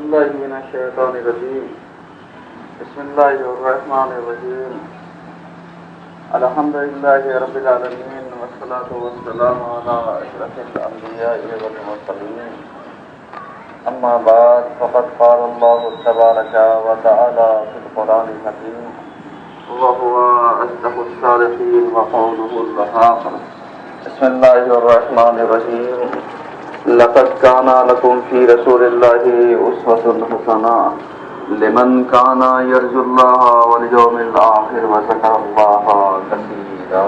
بالله من الشيطان الرجيم. بسم الله الرحمن الرحيم. الحمد لله رب العالمين والصلاة والسلام على أشرف الأنبياء والمرسلين. أما بعد فقد قال الله تبارك وتعالى في القرآن الحكيم وهو أصدق الصادقين وقوله الحق. بسم الله الرحمن الرحيم. لقد كان لكم في رسول الله أسوة حسنة لمن كان يرجو الله واليوم الآخر وذكر الله كثيرا.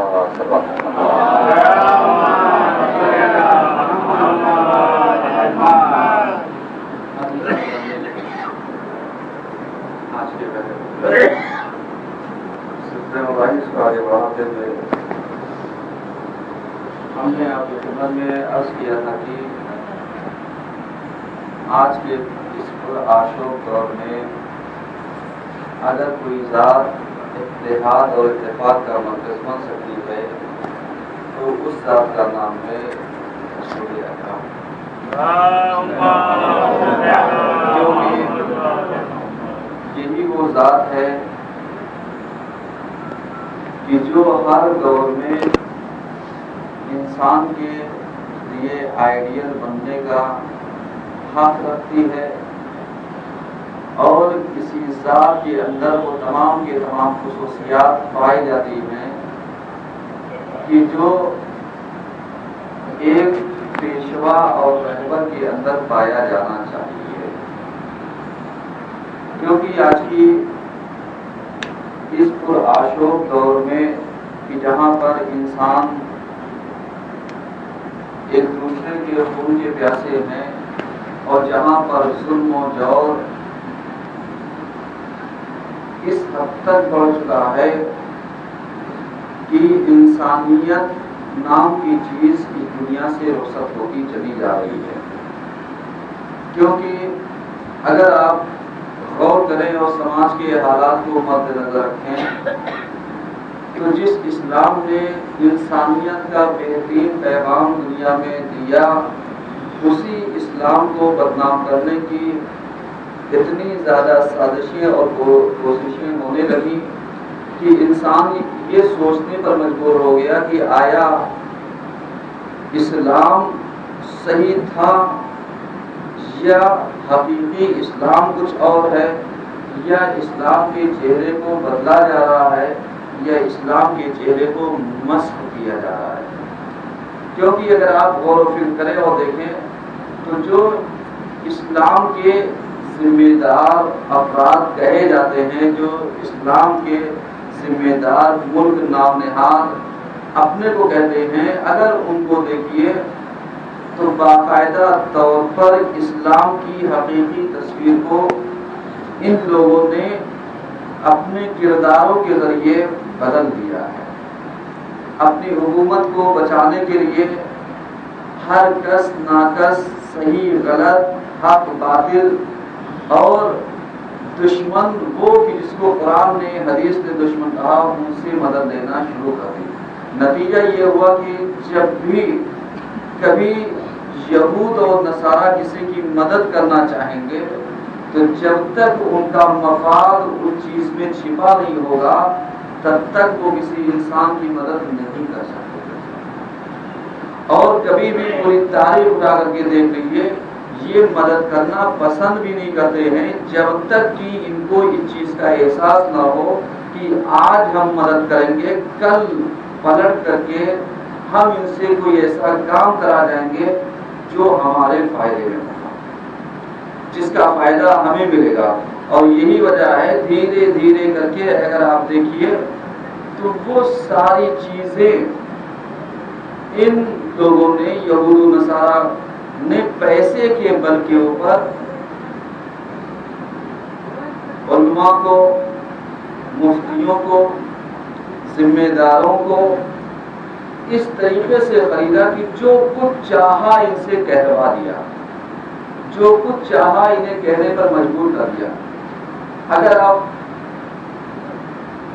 ہم نے آپ کی خدمت میں عرض کیا تھا کہ آج کے اس پرآشوب دور میں اگر کوئی ذات اتحاد اور اتفاق کا مرکز بن سکتی ہے تو اس ذات کا نام ہے رسول اکرم، کیونکہ یہی وہ ذات ہے کہ جو ہر دور میں انسان کے لیے آئیڈیل بننے کا حق رکھتی ہے، اور کسی ذات کے اندر وہ تمام کے تمام خصوصیات پائی جاتی ہیں کہ جو ایک پیشوا اور رہبر کے اندر پایا جانا چاہیے. کیونکہ آج کی اس پرآشوب دور میں کہ جہاں پر انسان ایک دوسرے کے خون کے پیاسے ہیں اور جہاں پر ظلم و جور اس حد تک بڑھ چکا ہے کہ انسانیت نام کی چیز اس دنیا سے رخصت ہوتی چلی جا رہی ہے. کیونکہ اگر آپ غور کریں اور سماج کے حالات کو مد نظر رکھیں تو جس اسلام نے انسانیت کا بہترین پیغام دنیا میں دیا، اسی اسلام کو بدنام کرنے کی اتنی زیادہ سازشیں اور کوششیں ہونے لگی کہ انسان یہ سوچنے پر مجبور ہو گیا کہ آیا اسلام صحیح تھا یا حقیقی اسلام کچھ اور ہے، یا اسلام کے چہرے کو بدلا جا رہا ہے یا اسلام کے چہرے کو مسخ کیا جا رہا ہے. کیونکہ اگر آپ غور و فکر کریں اور دیکھیں تو جو اسلام کے ذمہ دار افراد کہے جاتے ہیں، جو اسلام کے ذمہ دار ملک نام نہاد اپنے کو کہتے ہیں، اگر ان کو دیکھیے تو باقاعدہ طور پر اسلام کی حقیقی تصویر کو ان لوگوں نے اپنے کرداروں کے ذریعے بدل دیا ہے. اپنی حکومت کو بچانے کے لیے ہر کس ناکس، صحیح غلط، حق باطل اور دشمن وہ کہ جس کو قرآن نے حدیث نے دشمن کہا ان سے مدد لینا شروع کر دی. نتیجہ یہ ہوا کہ جب بھی کبھی یہود اور نصارہ کسی کی مدد کرنا چاہیں گے تو جب تک ان کا مفاد اس چیز میں چھپا نہیں ہوگا تب تک وہ کسی انسان کی مدد نہیں کر سکتے. اور کبھی بھی پوری تاریخ اٹھا کر کے دیکھ لیجیے، یہ مدد کرنا پسند بھی نہیں کرتے ہیں جب تک کہ ان کو اس چیز کا احساس نہ ہو کہ آج ہم مدد کریں گے، کل پلٹ کر کے ہم ان سے کوئی ایسا کام کرا جائیں گے جو ہمارے فائدے میں ہوگا، جس کا فائدہ ہمیں ملے گا. اور یہی وجہ ہے دھیرے دھیرے کر کے اگر آپ دیکھیے تو وہ ساری چیزیں ان لوگوں نے، یہود و نصارہ نے پیسے کے بل کے اوپر علماء کو، مفتیوں کو، ذمہ داروں کو اس طریقے سے خریدا کہ جو کچھ چاہا ان سے کہلوا دیا، جو کچھ چاہا انہیں کہنے پر مجبور کر دیا. اگر آپ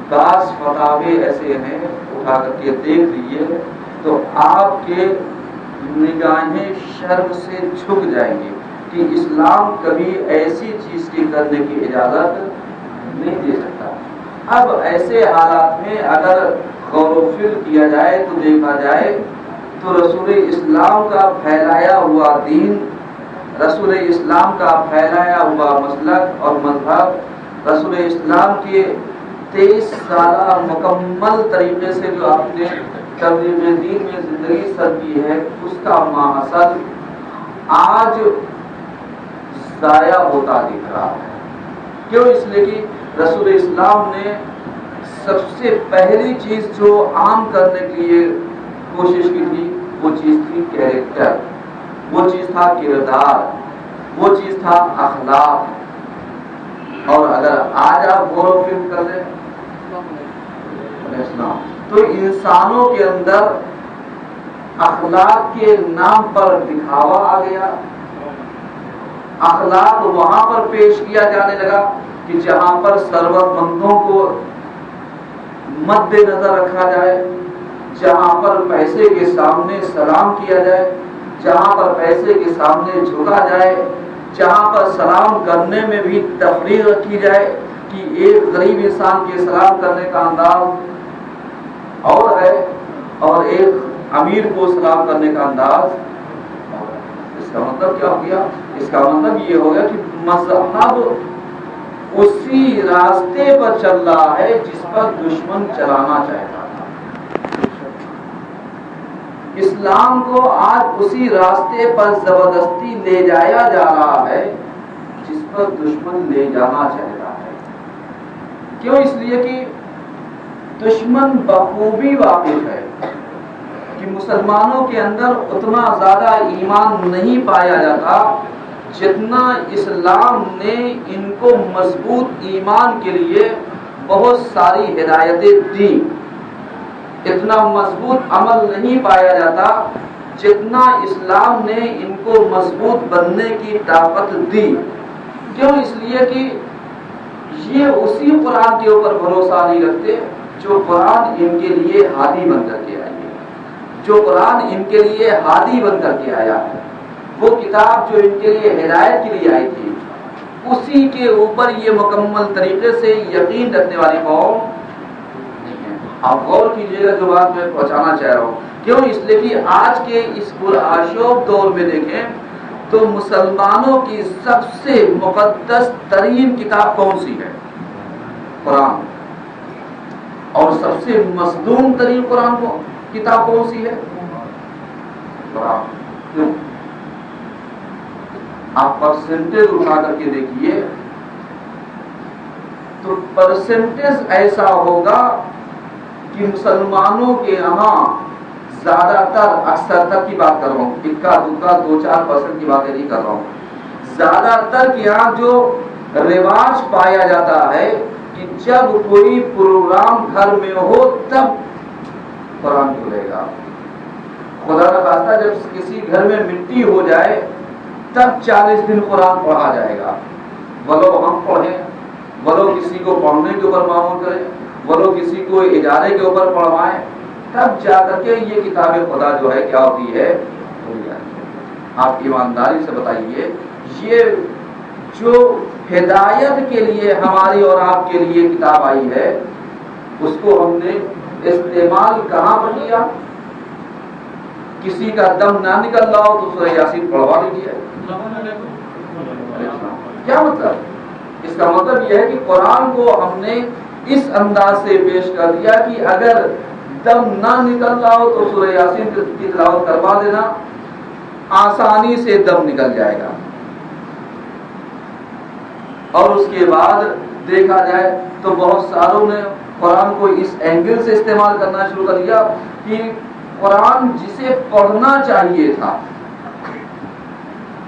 بعض فتاوے ایسے ہیں اٹھا کر کے دیکھ لیجیے تو آپ کے نگاہیں شرم سے جھک جائیں گی کہ کہ اسلام کبھی ایسی چیز کی کرنے کی اجازت نہیں دے سکتا۔ اب ایسے حالات میں اگر غور و فکر کیا جائے تو دیکھا جائے تو رسول اسلام کا پھیلایا ہوا دین، رسول اسلام کا پھیلایا ہوا مسلک اور مذہب، رسول اسلام کے 23 سالہ مکمل طریقے سے جو آپ نے تبلیغ دین میں زندگی سر کی ہے، اس کا محصل آج ضائع ہوتا دکھ رہا ہے۔ کیوں؟ اس لیے کہ رسول اسلام نے سب سے پہلی چیز جو عام کرنے کے لیے کوشش کی تھی، وہ چیز تھی کیریکٹر، وہ چیز تھا کردار، وہ چیز تھا اخلاق۔ اور اگر آج آپ غور و فکر کر لیں تو انسانوں کے اندر اخلاق کے نام پر دکھاوا آ گیا۔ اخلاق وہاں پر پیش کیا جانے لگا کہ جہاں پر ثروت مندوں کو مد نظر رکھا جائے، جہاں پر پیسے کے سامنے سلام کیا جائے، جہاں پر پیسے کے سامنے جھکا جائے، جہاں پر سلام کرنے میں بھی تفریق رکھی جائے کہ ایک غریب انسان کے سلام کرنے کا انداز اور ہے اور ایک امیر کو سلام کرنے کا انداز۔ اس کا مطلب کیا ہو گیا؟ اس کا مطلب یہ ہو گیا کہ مذہب اسی راستے پر چل رہا ہے جس پر دشمن چلانا چاہتا تھا۔ اسلام کو آج اسی راستے پر زبردستی لے جایا جا رہا ہے جس پر دشمن لے جانا چاہتا ہے۔ کیوں؟ اس لیے کہ دشمن بخوبی واقف ہے کہ مسلمانوں کے اندر اتنا زیادہ ایمان نہیں پایا جاتا جتنا اسلام نے ان کو مضبوط ایمان کے لیے بہت ساری ہدایتیں دی۔ اتنا مضبوط عمل نہیں پایا جاتا جتنا اسلام نے ان کو مضبوط بننے کی طاقت دی۔ کیوں؟ اس لیے کہ یہ اسی قرآن کے اوپر بھروسہ نہیں رکھتے جو قرآن ان کے لیے ہادی بن کر کے آئی ہے، جو قرآن ان کے لیے ہادی بن کر کے آیا ہے، وہ کتاب جو ان کے لیے ہدایت کے لیے آئی تھی، اسی کے اوپر یہ مکمل طریقے سے یقین رکھنے والی قوم نہیں ہے۔ آپ غور کیجیے گا جو بات میں پہنچانا چاہ رہا ہوں۔ کیوں؟ اس لیے کہ آج کے اس پرآشوب دور میں دیکھیں تو مسلمانوں کی سب سے مقدس ترین کتاب کون سی ہے؟ قرآن۔ اور سب سے مظلوم ترین قرآن کو کتاب کون سی ہے؟ قرآن۔ کیوں؟ آپ پرسنٹیج اٹھا کر کے دیکھیے تو پرسنٹیج ایسا ہوگا کہ مسلمانوں کے یہاں زیادہ تر، اکثر تر کی بات کر رہا ہوں، اکا دکا 2-4% کی باتیں نہیں کر رہا ہوں، زیادہ تر کے یہاں جو رواج پایا جاتا ہے کہ جب کوئی پروگرام گھر میں ہو تب قرآن کھلے گا۔ خدا کا خاصہ جب کسی گھر میں مٹی ہو جائے تب 40 دن قرآن پڑھا جائے گا، ولو ہم پڑھیں، ولو کسی کو پڑھنے کے اوپر معمول کریں، ولو کسی کو اجارے کے اوپر پڑھوائیں، تب جا کر کے یہ کتاب خدا جو ہے کیا ہوتی ہے؟ آپ ایمانداری سے بتائیے، یہ جو ہدایت کے لیے ہماری اور آپ کے لیے کتاب آئی ہے اس کو ہم نے استعمال کہاں پر کیا؟ کسی کا دم نہ نکل رہا ہو تو سورہ یاسین پڑھوا دیجیے۔ کیا مطلب؟ اس کا مطلب یہ ہے کہ قرآن کو ہم نے اس انداز سے پیش کر دیا کہ اگر دم نہ نکل رہا ہو تو سورہ یاسین کی تلاوت کروا دینا، آسانی سے دم نکل جائے گا۔ اور اس کے بعد دیکھا جائے تو بہت ساروں نے قرآن کو اس اینگل سے استعمال کرنا شروع کر دیا کہ قرآن جسے پڑھنا چاہیے تھا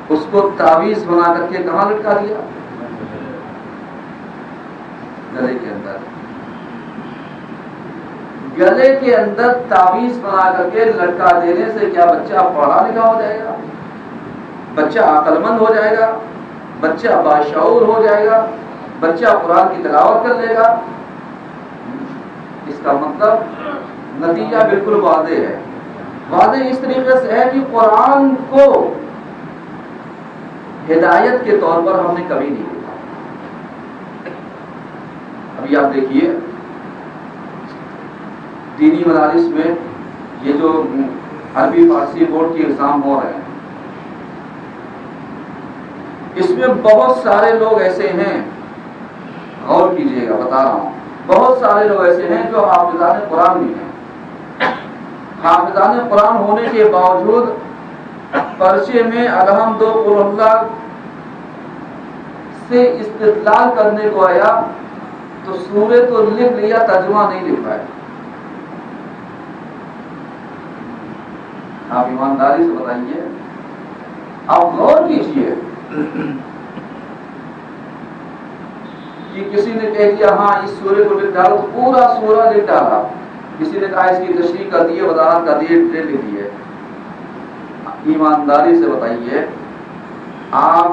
اس کو تعویذ بنا کر کے کہاں لٹکا دیا؟ گلے کے اندر۔ گلے کے اندر تعویذ بنا کر کے لٹکا دینے سے کیا بچہ پڑھا لکھا ہو جائے گا؟ بچہ عقل مند ہو جائے گا؟ بچہ باشعور ہو جائے گا؟ بچہ قرآن کی تلاوت کر لے گا؟ اس کا مطلب نتیجہ بالکل واضح ہے۔ واضح اس طریقے سے ہے کہ قرآن کو ہدایت کے طور پر ہم نے کبھی نہیں دیکھا۔ ابھی آپ دیکھیے دینی مدارس میں یہ جو عربی فارسی بورڈ کے ایگزام ہو رہے ہیں، اس میں بہت سارے لوگ ایسے ہیں، غور کیجئے گا، بتا رہا ہوں، بہت سارے لوگ ایسے ہیں جو حافظان قرآن بھی ہیں۔ حافظان قرآن ہونے کے باوجود پرچے میں الحمد و قل اللہ سے استدلال کرنے کو آیا تو سورہ تو لکھ لیا، ترجمہ نہیں لکھ پائے۔ آپ ایمانداری سے بتائیے، آپ غور کیجئے کہ کسی نے کہہ دیا ہاں اس سورے کو لکھ ڈالو، تو پورا سورہ لکھ ڈالا، کسی نے کہا اس کی تشریح کر دی ہے، وضاحت کر دی ہے، ڈیٹیل لکھ دی ہے۔ ایمانداری سے بتائیے، آپ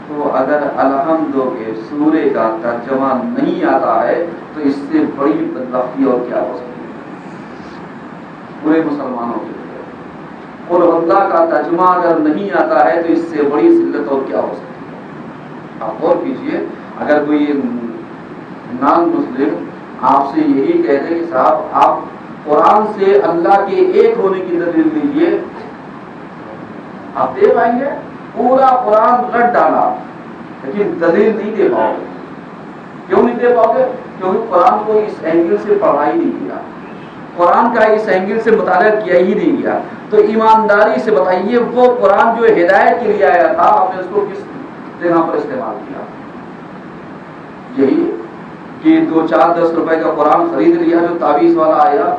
کو اگر الحمد کے سورے کا ترجمہ نہیں آتا ہے تو اس سے بڑی بدبختی اور کیا ہو سکتی ہے پورے مسلمانوں کے لیے؟ قل اللہ کا ترجمہ اگر نہیں آتا ہے تو اس سے بڑی ذلت اور کیا ہو سکتی ہے؟ آپ غور کیجئے، اگر کوئی نان مسلم آپ سے یہی کہہ دے کہ صاحب آپ قرآن سے اللہ کے ایک ہونے کی دلیل دیجیے، آپ دے پائیں گے؟ پورا قرآن رٹ ڈالا لیکن دلیل نہیں دے پاؤ گے۔ کیوں نہیں دے پاؤ گے؟ کیونکہ قرآن کو اس اینگل سے پڑھا ہی نہیں گیا، قرآن کا اس اینگل سے مطالعہ کیا ہی نہیں گیا۔ تو ایمانداری سے بتائیے، وہ قرآن جو ہدایت کے لیے آیا تھا، آپ نے اس کو کس جگہ پر استعمال کیا؟ یہی کہ 2-4-10 روپے کا قرآن خرید لیا جو تعویذ والا آیا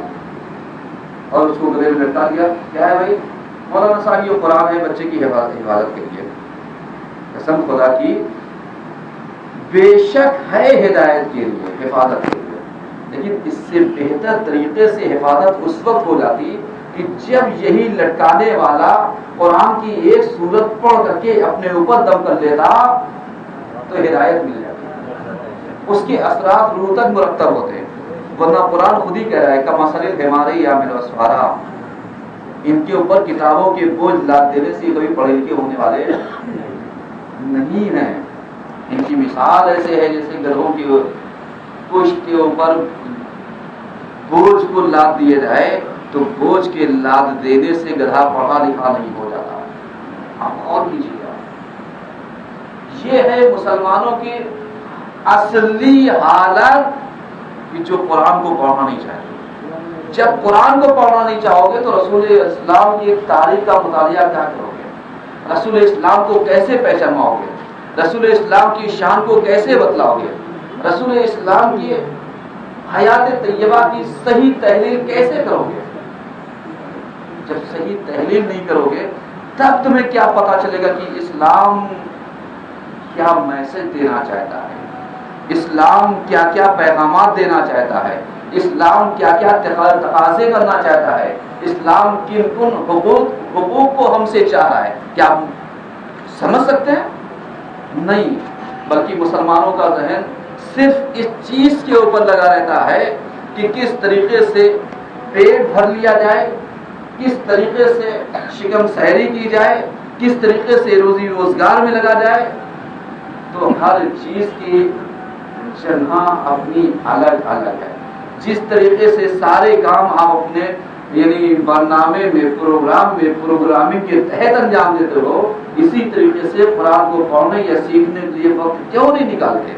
اور اس کو گلے میں لٹکا دیا۔ کیا ہے بھائی؟ مولانا صاحب یہ قرآن ہے بچے کی حفاظت کے لیے۔ قسم خدا کی بے شک ہے ہدایت کے لیے، حفاظت کے لیے، لیکن اس سے بہتر طریقے سے حفاظت اس وقت ہو جاتی کہ جب یہی لٹکانے والا قرآن کی ایک سورت پڑھ کر کے اپنے اوپر دم کر لیتا تو ہدایت مل جاتی، اس کے اثرات روح تک مرتب ہوتے۔ ورنہ قرآن خود ہی کہہ رہا ہے کمثل الحمار یحمل اسفارا، ان کے اوپر کتابوں کے بوجھ لاد دینے سے کبھی پڑھے لکھے ہونے والے نہیں ہیں۔ ان کی مثال ایسے ہے جیسے گدھوں کی پشت کے اوپر بوجھ کو لاد دیا جائے تو بوجھ کے لاد دینے سے گدھا پڑھا لکھا نہیں ہو جاتا۔ آپ اور کیجیے گا، یہ ہے مسلمانوں کی اصلی حالت کہ جو قرآن کو پڑھنا نہیں چاہتے۔ جب قرآن کو پڑھنا نہیں چاہو گے تو رسول اسلام کی ایک تاریخ کا مطالعہ کیا کرو گے؟ رسول اسلام کو کیسے پہچانواؤ گے؟ رسول اسلام کی شان کو کیسے بتلاؤ گے؟ رسول اسلام کی حیات طیبہ کی صحیح تحلیل کیسے کرو گے؟ جب صحیح تحلیل نہیں کرو گے تب تمہیں کیا پتا چلے گا کہ اسلام کیا میسج دینا چاہتا ہے، اسلام کیا کیا پیغامات دینا چاہتا ہے، اسلام کیا کیا تقاضے کرنا چاہتا ہے، اسلام کن کن حقوق کو ہم سے چاہ رہا ہے۔ کیا آپ سمجھ سکتے ہیں؟ نہیں، بلکہ مسلمانوں کا ذہن صرف اس چیز کے اوپر لگا رہتا ہے کہ کس طریقے سے پیٹ بھر لیا جائے، کس طریقے سے شکم سیری کی جائے، کس طریقے سے روزی روزگار میں لگا جائے۔ تو ہر چیز کی جگہ اپنی الگ الگ ہے۔ جس طریقے سے سارے کام آپ اپنے یعنی برنامے میں، پروگرام میں، پروگرامنگ کے تحت انجام دیتے ہو، اسی طریقے سے قرآن کو پڑھنے یا سیکھنے کے لیے وقت کیوں نہیں نکالتے؟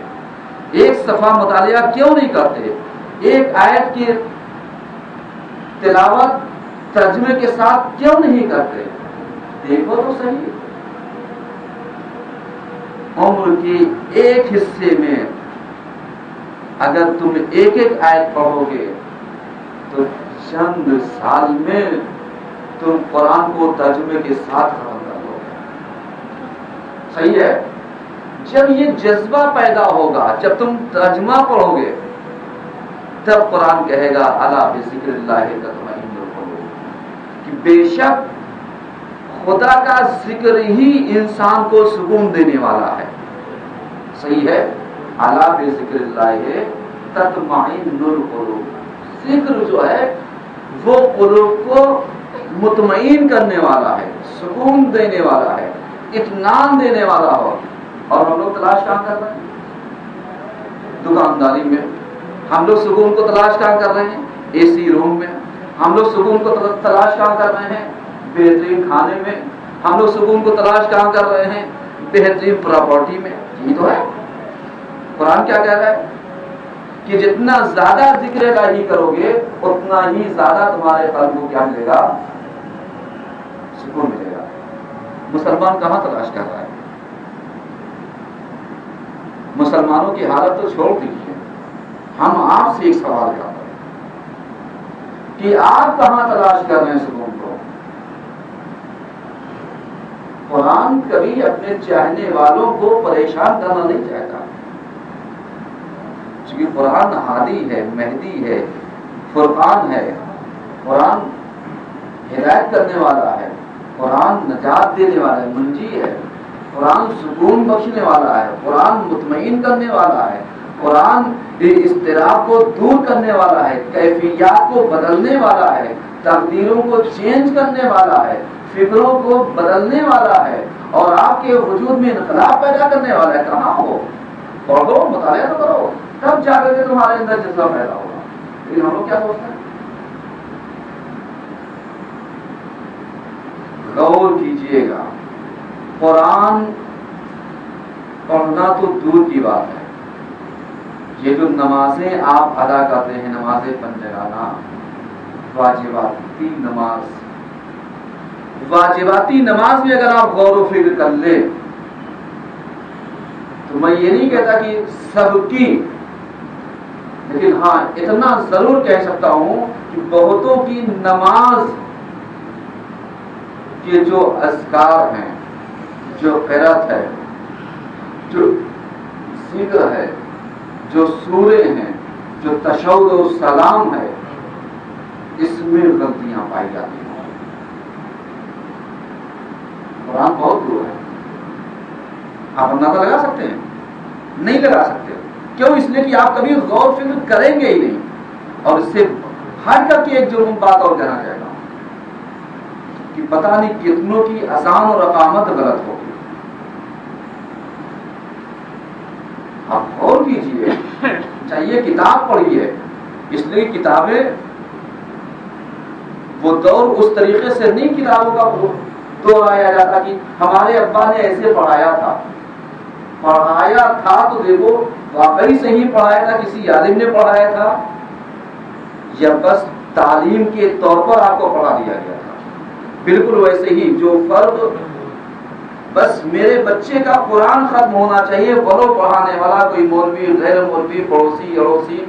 ایک صفحہ مطالعہ کیوں نہیں کرتے؟ ایک آیت کی تلاوت ترجمے کے ساتھ کیوں نہیں کرتے؟ دیکھو تو صحیح، عمر کے ایک حصے میں اگر تم ایک ایک آیت پڑھو گے تو چند سال میں تم قرآن کو ترجمے کے ساتھ ختم کر دو گے۔ صحیح ہے؟ جب یہ جذبہ پیدا ہوگا، جب تم ترجمہ پڑھو گے تب قرآن کہے گا الا بذکر اللہ تطمئن القلوب، کہ بے شک خدا کا ذکر ہی انسان کو سکون دینے والا ہے۔ صحیح ہے؟ الا بذکر اللہ تطمئن القلوب، ذکر جو ہے وہ قلوب کو مطمئن کرنے والا ہے، سکون دینے والا ہے۔ اطمینان دینے والا ہو. اور ہم لوگ تلاش کہاں کر رہے ہیں؟ دکانداری میں. ہم لوگ سکون کو تلاش کہاں کر رہے ہیں؟ اے سی روم میں. ہم لوگ سکون کو تلاش کہاں کر رہے ہیں؟ بہترین کھانے میں. ہم لوگ سکون کو تلاش کہاں کر رہے ہیں؟ بہترین پراپرٹی میں. یہ تو ہے. قرآن کیا کہہ رہا ہے کہ جتنا زیادہ ذکر الہی کرو گے اتنا ہی زیادہ تمہارے قلب کو کیا ملے گا؟ سکون ملے گا. مسلمان کہاں تلاش کر رہا ہے؟ مسلمانوں کی حالت تو چھوڑ دیجیے. ہم آپ سے ایک سوال کر رہے ہیں کہ آپ کہاں تلاش کر رہے ہیں سکون کو؟ قرآن کبھی اپنے چاہنے والوں کو پریشان کرنا نہیں چاہتا، کیونکہ قرآن ہادی ہے، مہدی ہے، فرقان ہے. قرآن ہدایت کرنے والا ہے، قرآن نجات دینے والا ہے، منجی ہے. قرآن سکون بخشنے والا ہے، قرآن مطمئن کرنے والا ہے، قرآن اضطراب کو دور کرنے والا ہے، کیفیات کو بدلنے والا ہے، تقدیروں کو چینج کرنے والا ہے، فکروں کو بدلنے والا ہے، اور آپ کے وجود میں انقلاب پیدا کرنے والا ہے. کہاں ہو؟ پڑھو، مطالعہ تو کرو، تب جا کر کے تمہارے اندر جذبہ پیدا ہوگا. لیکن ہم لوگ کیا سوچتے ہیں؟ غور کیجئے گا. قرآن پڑھنا تو دور کی بات ہے. یہ جو نمازیں آپ ادا کرتے ہیں، نماز پنجگانہ، واجباتی نماز، واجباتی نماز میں اگر آپ غور و فکر کر لیں تو میں یہ نہیں کہتا کہ سب کی، لیکن ہاں اتنا ضرور کہہ سکتا ہوں کہ بہتوں کی نماز کے جو اذکار ہیں، جو قرات ہے، جو ذکر ہے، جو سورے ہیں، جو تشہد و سلام ہے، اس میں غلطیاں پائی جاتی ہیں. قرآن بہت دور ہے. آپ اندازہ لگا سکتے ہیں؟ نہیں لگا سکتے. کیوں؟ اس لیے کہ آپ کبھی غور فکر کریں گے ہی نہیں. اور اس سے ہٹ کر کے ایک جو بات اور کہنا چاہتا ہوں کہ پتہ نہیں کتنوں کی اذان اور اقامت غلط ہوگی. آپ غور کیجیے، چاہیے کتاب پڑھیے. اس لیے کتابیں وہ دور اس طریقے سے نہیں کتابوں کا دور آیا جاتا کہ ہمارے ابا نے ایسے پڑھایا تھا. پڑھایا تھا تو دیکھو واقعی صحیح پڑھایا تھا، کسی عالم نے پڑھایا تھا، یا بس تعلیم کے طور پر آپ کو پڑھا دیا گیا تھا. بالکل ویسے ہی جو فرد بس میرے بچے کا قرآن ختم ہونا چاہیے، ولو پڑھانے والا کوئی مولوی، غیر مولوی، پڑوسی اڑوسی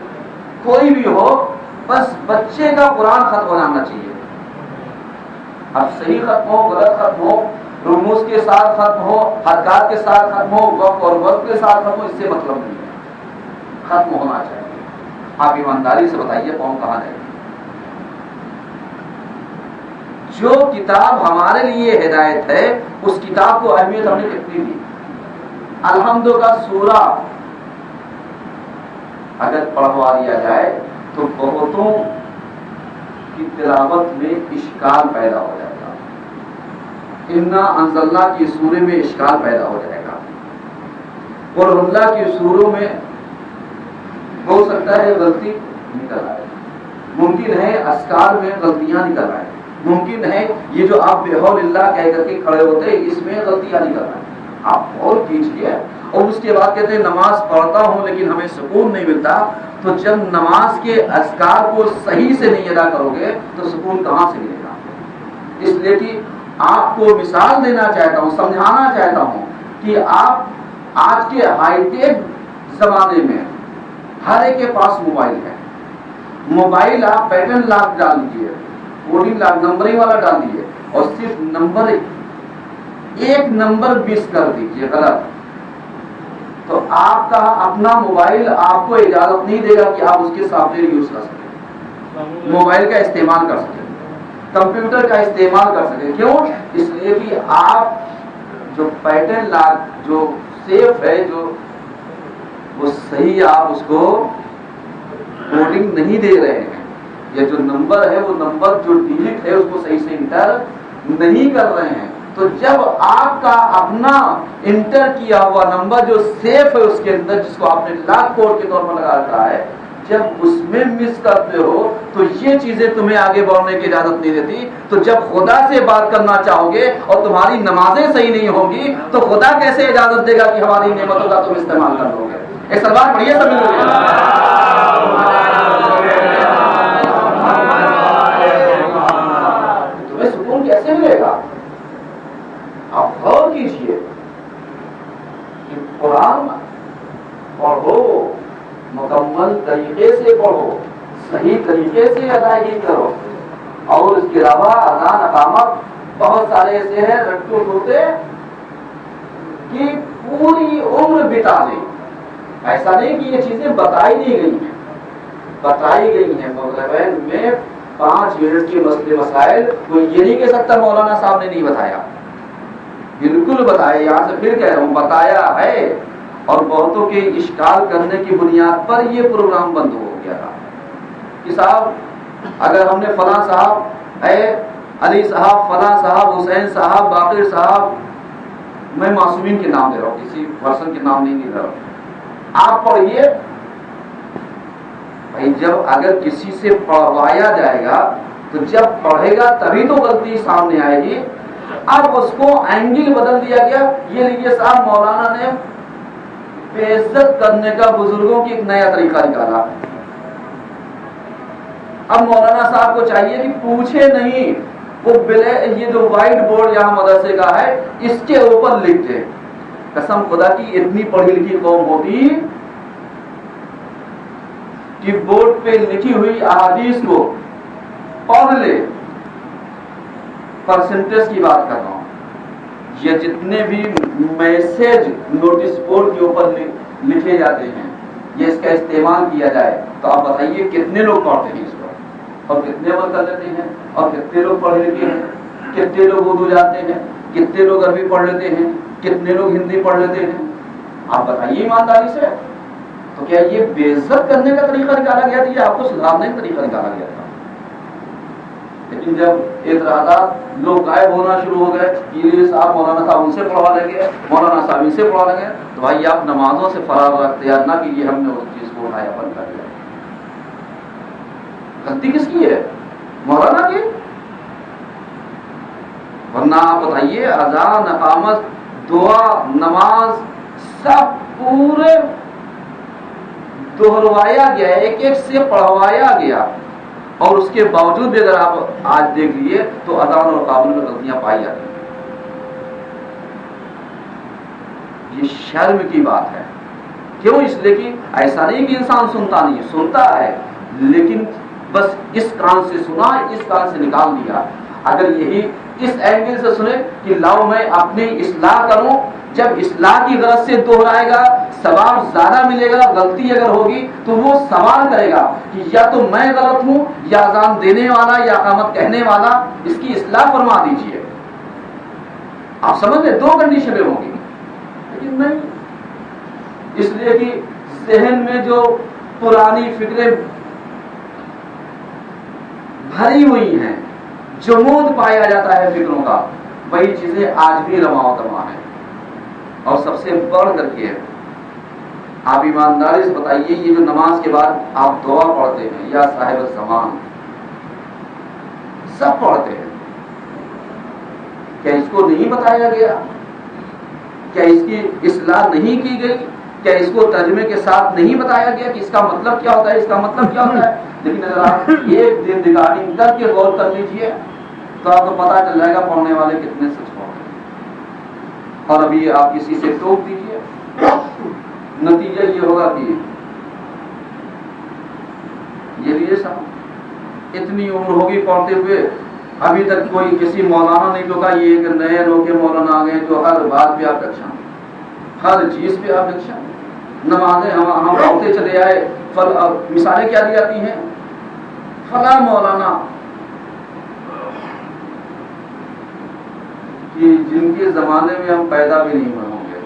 کوئی بھی ہو، بس بچے کا قرآن ختم ہونا چاہیے. اب صحیح ختم ہو، غلط ختم ہو، رموز کے ساتھ ختم ہو، حرکات کے ساتھ ختم ہو، وقت اور وقت کے ساتھ ختم ہو، اس سے مطلب نہیں ہے. ختم ہونا چاہیے. آپ ایمانداری سے بتائیے قوم کہاں جائے گی؟ جو کتاب ہمارے لیے ہدایت ہے اس کتاب کو اہمیت ہم نے کتنی دی. الحمد کا سورہ اگر پڑھوا دیا جائے تو بہتوں کی تلاوت میں اشکال پیدا ہو جائے گا. انا انزلنا کی سورے میں اشکال پیدا ہو جائے گا. اور اللہ کی سوروں میں ہو سکتا ہے غلطی نکل آئے. ممکن ہے اذکار میں غلطیاں نکل آئے. ممکن ہے یہ جو آپ بحول اللہ کہہ کر کے کھڑے ہوتے ہیں اس میں غلطیاں نکل آئے. آپ غور کیجیے. اور اس کے بعد کہتے ہیں نماز پڑھتا ہوں لیکن ہمیں سکون نہیں ملتا. تو جب نماز کے اذکار کو صحیح سے نہیں ادا کرو گے تو سکون کہاں سے ملے گا؟ اس لیے کہ آپ کو مثال دینا چاہتا ہوں، سمجھانا چاہتا ہوں کہ آپ آج کے ہائی ٹیک زمانے میں ہر ایک کے پاس موبائل ہے. موبائل آپ پیٹرن لاک ڈال دیجیے، کوڈنگ لاک نمبرنگ والا ڈال دیجیے، اور صرف نمبر ایک نمبر مس کر دیجیے غلط، تو آپ کا اپنا موبائل آپ کو اجازت نہیں دے گا کہ آپ اس کے سافٹ ویئر یوز کر سکیں، موبائل کا استعمال کر سکیں، کمپیوٹر کا استعمال کر سکیں. کیوں؟ اس لیے کہ آپ جو پیٹرن لاک جو سیف ہے، جو وہ صحیح آپ اس کو کوڈنگ نہیں دے رہے ہیں، یا جو نمبر ہے وہ نمبر جو ڈیجٹ ہے اس کو صحیح سے انٹر نہیں کر رہے ہیں. تو جب آپ کا اپنا انٹر کیا ہوا نمبر جو سیف ہے اس کے اندر، جس کو آپ نے لاک کوڈ کے طور پر لگا رکھا ہے، جب اس میں مس کرتے ہو تو یہ چیزیں تمہیں آگے بڑھنے کی اجازت نہیں دیتی. تو جب خدا سے بات کرنا چاہو گے اور تمہاری نمازیں صحیح نہیں ہوں گی تو خدا کیسے اجازت دے گا کہ ہماری نعمتوں کا تم استعمال کر لو گے؟ ایک سوال پڑھیے سب مل کر. تمہیں سکون کیسے ملے گا؟ آپ غور کیجیے کہ قرآن پڑھو، مکمل طریقے سے پڑھو، صحیح طریقے سے ادائیگی کرو، اور اس کے علاوہ اذان اقامت بہت سارے ایسے ہیں رٹو ٹوٹے کہ پوری عمر بتا دیں. ایسا نہیں کہ یہ چیزیں بتائی نہیں گئی ہیں، بتائی گئی ہیں مغربین میں 5 منٹ کے مسئلے مسائل. کوئی یہ نہیں کہہ سکتا مولانا صاحب نے نہیں بتایا، بالکل بتایا. یہاں سے پھر کہہ رہا ہوں بتایا ہے، اور بہتوں کے اشکال کرنے کی بنیاد پر یہ پروگرام بند ہو گیا تھا کہ صاحب اگر ہم نے فلاں صاحب اے علی صاحب، فلاں صاحب، حسین صاحب، باقر صاحب، میں معصومین کے نام دے رہا ہوں، کسی پرسن کے نام نہیں دے رہا ہوں، آپ پڑھیے. بھائی جب اگر کسی سے پڑھوایا جائے گا تو جب پڑھے گا تبھی تو غلطی سامنے آئے گی. اب اس کو اینگل بدل دیا گیا. یہ لیجیے صاحب مولانا نے بے عزت کرنے کا بزرگوں کی ایک نیا طریقہ نکالا. اب مولانا صاحب کو چاہیے کہ پوچھے نہیں، وہ یہ جو وائٹ بورڈ یہاں مدرسے کا ہے اس کے اوپر لکھ دے. قسم خدا کی اتنی پڑھی لکھی قوم ہوتی کہ بورڈ پہ لکھی ہوئی احادیث کو پڑھ لے. پرسنٹیج کی بات کر رہا ہوں. یہ جتنے بھی میسج نوٹس بورڈ کے اوپر لکھے جاتے ہیں، یہ اس کا استعمال کیا جائے تو آپ بتائیے کتنے لوگ پڑھتے ہیں اس کو، اور کتنے عمل کر لیتے ہیں، اور کتنے لوگ پڑھ لیتے ہیں، کتنے لوگ اردو جانتے ہیں، کتنے لوگ عربی پڑھ لیتے ہیں، کتنے لوگ ہندی پڑھ لیتے ہیں. آپ بتائیے ایمانداری سے. تو کیا یہ بے عزت کرنے کا طریقہ نکالا گیا تھا یا آپ کو سدھارنے کا طریقہ نکالا گیا تھا؟ لیکن جب اعتراضات لوگ غائب ہونا شروع ہو گئے، یہ صاحب مولانا صاحب ان سے پڑھوا لیں گے، مولانا صاحب ان سے پڑھوا لیں گے، تو بھائی آپ نمازوں سے فراغ اختیار نہ کیجیے. ہم نے اس چیز کو اٹھایا بند کر دیا. غلطی کس کی ہے؟ مولانا کی. ورنہ آپ بتائیے اذان، اقامت، دعا، نماز سب پورے دہروایا گیا، ایک ایک سے پڑھوایا گیا، اور اس کے باوجود بھی اگر آپ آج دیکھ لیے تو اذان اور اقامت میں غلطیاں پائی جاتی ہیں. یہ شرم کی بات ہے. کیوں؟ اس لیے کہ ایسا نہیں کہ انسان سنتا نہیں، سنتا ہے، لیکن بس اس کان سے سنا، اس کان سے نکال دیا. اگر یہی اس اینگل سے سنے کہ لاؤ میں اپنی اصلاح کروں، جب اصلاح کی غرض سے دہرائے گا ثواب زیادہ ملے گا. غلطی اگر ہوگی تو وہ سوال کرے گا کہ یا تو میں غلط ہوں یا اذان دینے والا یا اقامت کہنے والا، اس کی اصلاح فرما دیجئے. آپ سمجھ لیں 2 کنڈیشنیں ہوں گی. لیکن نہیں، اس لیے کہ ذہن میں جو پرانی فکریں بھری ہوئی ہیں، جمود پایا جاتا ہے فکروں کا، وہی چیزیں آج بھی رواں تمام ہیں. اور سب سے بڑھ کر کے آپ ایمانداری سے بتائیے، یہ جو نماز کے بعد آپ دعا پڑھتے ہیں یا صاحب الزمان سب پڑھتے ہیں، کیا اس کو نہیں بتایا گیا؟ کیا اس کی اصلاح نہیں کی گئی؟ کیا اس کو ترجمے کے ساتھ نہیں بتایا گیا کہ اس کا مطلب کیا ہوتا ہے، اس کا مطلب کیا ہوتا ہے؟ لیکن اگر آپ ایک دن ریکارڈنگ کر کے غور کر لیجیے تو آپ کو پتا چل جائے گا پڑھنے والے کتنے سچ پڑھتے ہیں. اور ابھی آپ کسی سے ٹوک دیجیے، نتیجہ یہ ہوگا کہ یہ لیے صاحب اتنی عمر ہوگی پڑھتے ہوئے، ابھی تک کوئی کسی مولانا نہیں ٹوکا. یہ ایک نئے لوگ کے مولانا آ گئے جو ہر بات پہ آپ رکشا، ہر چیز پہ آپ رکشا. نمازیں ہم پڑھتے چلے آئے، مثالیں کیا دی جاتی ہیں؟ فلاں مولانا کہ جن کے زمانے میں ہم پیدا بھی نہیں ہوئے ہوں گے.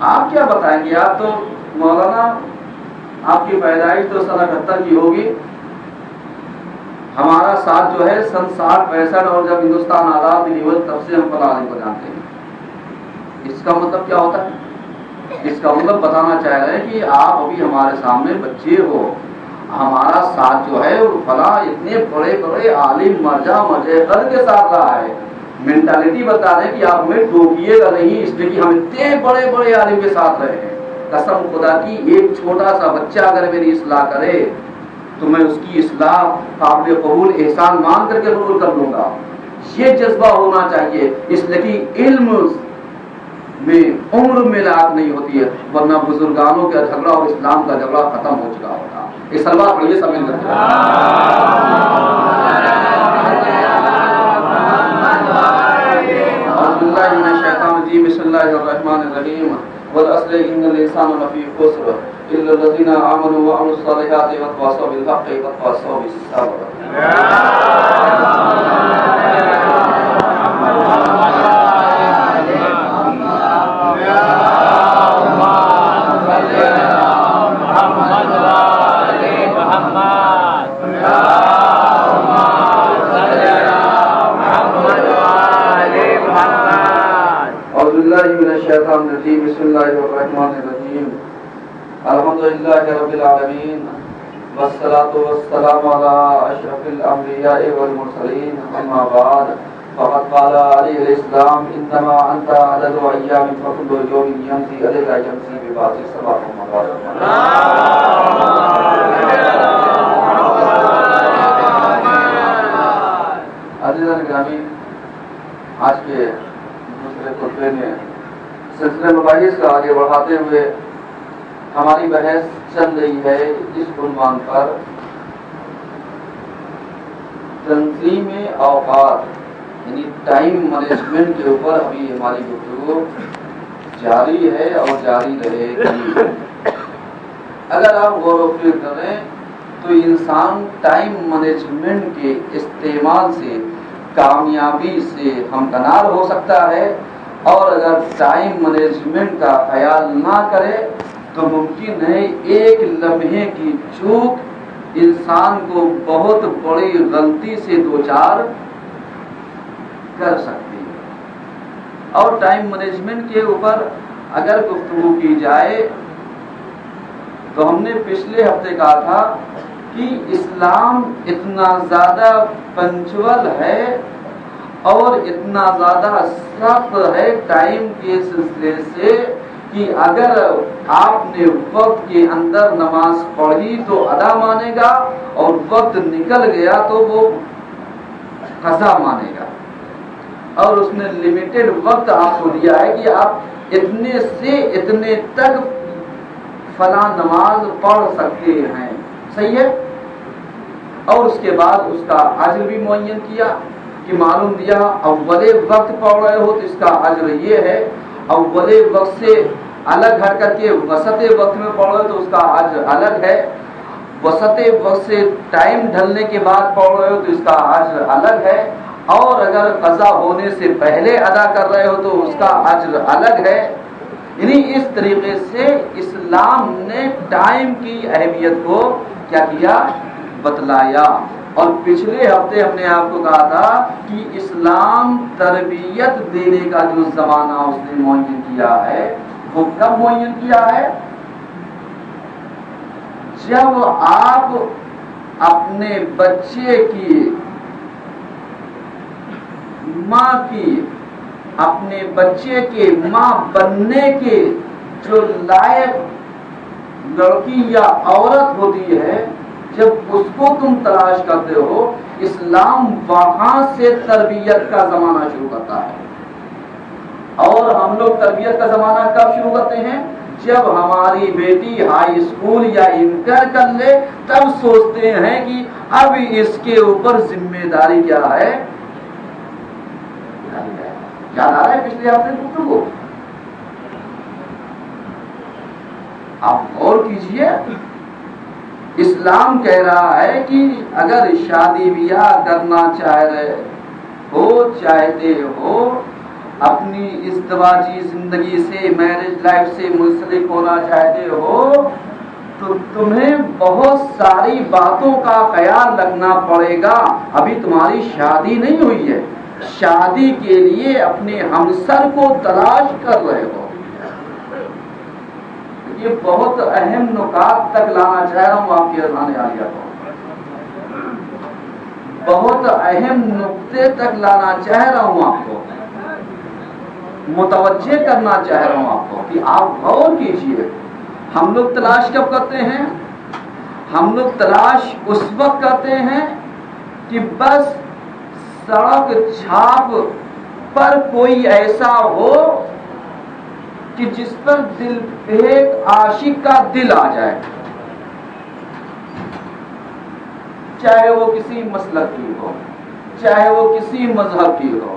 آپ کیا بتائیں گے؟ آپ تو مولانا، آپ کی پیدائش تو 78 کی ہوگی، ہمارا ساتھ جو ہے سن 60-65 اور جب ہندوستان آزاد نہیں ہوا تب سے ہم فلاں عالم کو جانتے ہیں. اس کا مطلب کیا ہوتا ہے؟ اس کا مطلب بتانا چاہ رہے ہیں کہ آپ ابھی ہمارے سامنے بچے ہو، ہمارا ساتھ جو ہے فلاں اتنے بڑے بڑے عالم مرجع مجہر کے ساتھ رہا ہے. مینٹالٹی بتا رہے کہ آپ ہمیں ٹوکیے گا نہیں، اس لیے کہ ہم اتنے بڑے بڑے عالم کے ساتھ رہے ہیں. قسم خدا کی ایک چھوٹا سا بچہ اگر میری اصلاح کرے تو میں اس کی اصلاح قابل قبول احسان مان کر کے قبول کر لوں گا. یہ جذبہ ہونا چاہیے، اس لیے کہ علم میں عمر میں لاحق نہیں ہوتی ہے، ورنہ بزرگانوں کا جھگڑا اور اسلام کا جھگڑا ختم ہو چکا ہوتا. یہ سلوات پڑھیے سب مل کر. اعوذ باللہ من الشیطان الرجیم، بسم اللہ الرحمن الرحیم. والعصر ان الانسان لفی خسر الا الذین آمنوا وعملوا الصالحات وتواصوا بالحق وتواصوا بالصبر. الشیطان الرجیم، بسم اللہ الرحمن الرحیم. الحمدللہ رب العالمین والصلاة والسلام علی اشرف الانبیاء والمرسلین. اما بعد فقد قال علیہ السلام انما انت عدد ایام فکل یوم یمضی علیک یمضی ببعض صباح و مساء. عزیزان گرامی، آج کے دوسرے خطبے میں سلسلہ مباحث کا آگے بڑھاتے ہوئے ہماری بحث چل رہی ہے اس عنوان پر تنظیم اوقات یعنی ٹائم مینجمنٹ کے اوپر ابھی ہماری گفتگو جاری ہے اور جاری رہے گی. اگر آپ غور و فکر کریں تو انسان ٹائم مینجمنٹ کے استعمال سے کامیابی سے ہمکنار ہو سکتا ہے، اور اگر ٹائم مینجمنٹ کا خیال نہ کرے تو ممکن ہے ایک لمحے کی چوک انسان کو بہت بڑی غلطی سے دوچار کر سکتی ہے. اور ٹائم مینجمنٹ کے اوپر اگر گفتگو کی جائے تو ہم نے پچھلے ہفتے کہا تھا کہ اسلام اتنا زیادہ پنچول ہے اور اتنا زیادہ سخت ہے ٹائم کے سلسلے سے کہ اگر آپ نے وقت کے اندر نماز پڑھی تو ادا مانے گا، اور وقت نکل گیا تو وہ قضا مانے گا. اور اس نے لمیٹڈ وقت آپ کو دیا ہے کہ آپ اتنے سے اتنے تک فلاں نماز پڑھ سکتے ہیں. صحیح ہے. اور اس کے بعد اس کا اجر بھی معین کیا کہ معلوم دیا اول وقت پڑھ رہے ہو تو اس کا اجر یہ ہے، اول وقت سے الگ ہٹ کر کے وسط وقت میں پڑھ رہے ہو تو اس کا اجر الگ ہے، وسط وقت سے ٹائم ڈھلنے کے بعد پڑھ رہے ہو تو اس کا اجر الگ ہے، اور اگر قضا ہونے سے پہلے ادا کر رہے ہو تو اس کا اجر الگ ہے. یعنی اس طریقے سے اسلام نے ٹائم کی اہمیت کو کیا کیا؟ بتلایا. اور پچھلے ہفتے ہم نے آپ کو کہا تھا کہ اسلام تربیت دینے کا جو زمانہ اس نے معین کیا ہے وہ کب معین کیا ہے؟ جب آپ اپنے بچے کی ماں کی، اپنے بچے کے ماں بننے کے جو لائق لڑکی یا عورت ہوتی ہے، جب اس کو تم تلاش کرتے ہو، اسلام وہاں سے تربیت کا زمانہ شروع کرتا ہے. اور ہم لوگ تربیت کا زمانہ کب شروع کرتے ہیں؟ جب ہماری بیٹی ہائی اسکول یا انٹر کر لے تب سوچتے ہیں کہ اب اس کے اوپر ذمہ داری کیا ہے. یاد آ رہا ہے پچھلے ہفتے گفتگو؟ آپ غور کیجئے، اسلام کہہ رہا ہے کہ اگر شادی بیاہ کرنا چاہتے ہو، اپنی ازدواجی زندگی سے، میرج لائف سے منسلک ہونا چاہتے ہو تو تمہیں بہت ساری باتوں کا خیال رکھنا پڑے گا. ابھی تمہاری شادی نہیں ہوئی ہے, شادی کے لیے اپنے ہمسر کو تلاش کر رہے ہو. یہ بہت اہم نکات تک لانا چاہ رہا ہوں آپ کے اذہان عالیہ کو, بہت اہم نقطے تک لانا چاہ رہا ہوں آپ کو, متوجہ کرنا چاہ رہا ہوں آپ کو کہ آپ غور کیجئے. ہم لوگ تلاش کب کرتے ہیں؟ ہم لوگ تلاش اس وقت کرتے ہیں کہ بس سڑک چھاپ پر کوئی ایسا ہو کہ جس پر دل ایک عاشق کا دل آ جائے, چاہے وہ کسی مسلک کی ہو, چاہے وہ کسی مذہب کی ہو,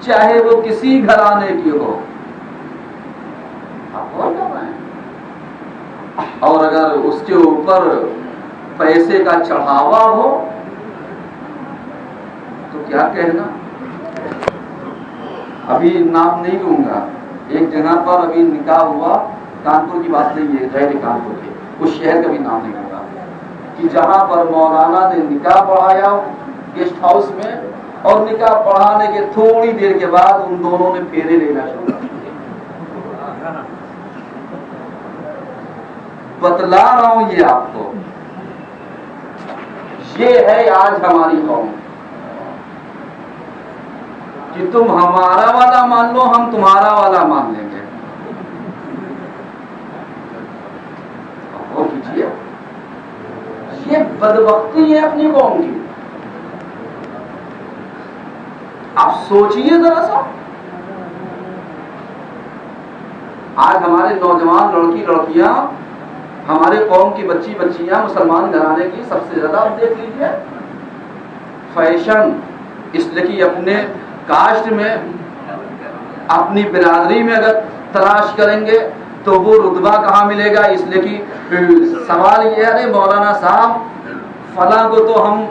چاہے وہ کسی گھرانے کی ہو. آپ غور کر رہے ہیں؟ اور اگر اس کے اوپر پیسے کا چڑھاوا ہو تو کیا کہنا. ابھی نام نہیں لوں گا, ایک جگہ پر ابھی نکاح ہوا, کانپور کی بات نہیں ہے, غیر کانپور کے اس شہر کا بھی نام نہیں لوں گا, کہ جہاں پر مولانا نے نکاح پڑھایا گیسٹ ہاؤس میں, اور نکاح پڑھانے کے تھوڑی دیر کے بعد ان دونوں نے پھیرے لینا شروع کر دیا. بتلا رہا ہوں یہ آپ کو, یہ ہے آج ہماری قوم کہ تم ہمارا والا مان لو, ہم تمہارا والا مان لیں گے. وہ کیجیے, یہ بدبختی ہے اپنی قوم کی. آپ سوچئے ذرا سا, آج ہمارے نوجوان لڑکی لڑکیاں, ہمارے قوم کی بچی بچیاں مسلمان گھرانے کی سب سے زیادہ آپ دیکھ لیجیے فیشن, اس لیے کہ اپنے کاسٹ میں, اپنی برادری میں اگر تلاش کریں گے تو وہ رتبہ کہاں ملے گا. اس لیے کہ سوال یہ ہے, مولانا صاحب فلاں کو تو ہم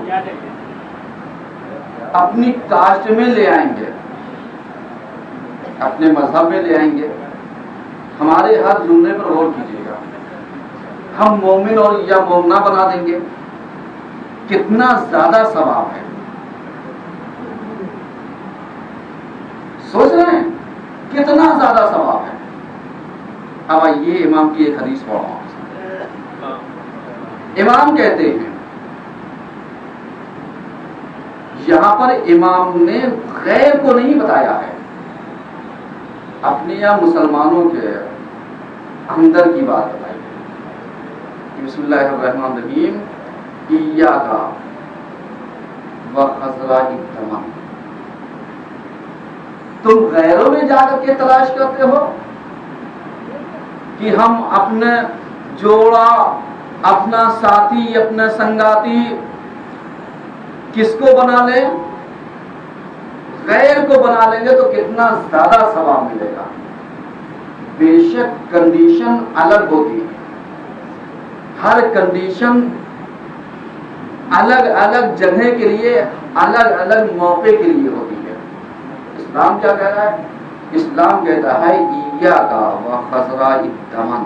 اپنی کاسٹ میں لے آئیں گے, اپنے مذہب میں لے آئیں گے. ہمارے ہر جملے پر غور کیجیے گا, ہم مومن اور یا مومنہ بنا دیں گے. کتنا زیادہ ثواب ہے, سوچ رہے ہیں کتنا زیادہ ثواب ہے. اب آئیے امام کی ایک حدیث پڑھا. امام کہتے ہیں, یہاں پر امام نے غیر کو نہیں بتایا ہے, اپنے یا مسلمانوں کے اندر کی بات بتائی ہے. بسم اللہ الرحمن الرحیم, ایاک وخزرا الدم. تم غیروں میں جا کر کے تلاش کرتے ہو کہ ہم اپنے جوڑا, اپنا ساتھی, اپنا سنگاتی کس کو بنا لیں؟ غیر کو بنا لیں گے تو کتنا زیادہ ثواب ملے گا. بے شک کنڈیشن الگ ہوتی ہے, ہر کنڈیشن الگ الگ جگہ کے لیے, الگ الگ موقع کے لیے ہوتی ہے. اسلام کیا کہہ رہا ہے؟ اسلام کہتا ہے ایاک وخزرا الدم,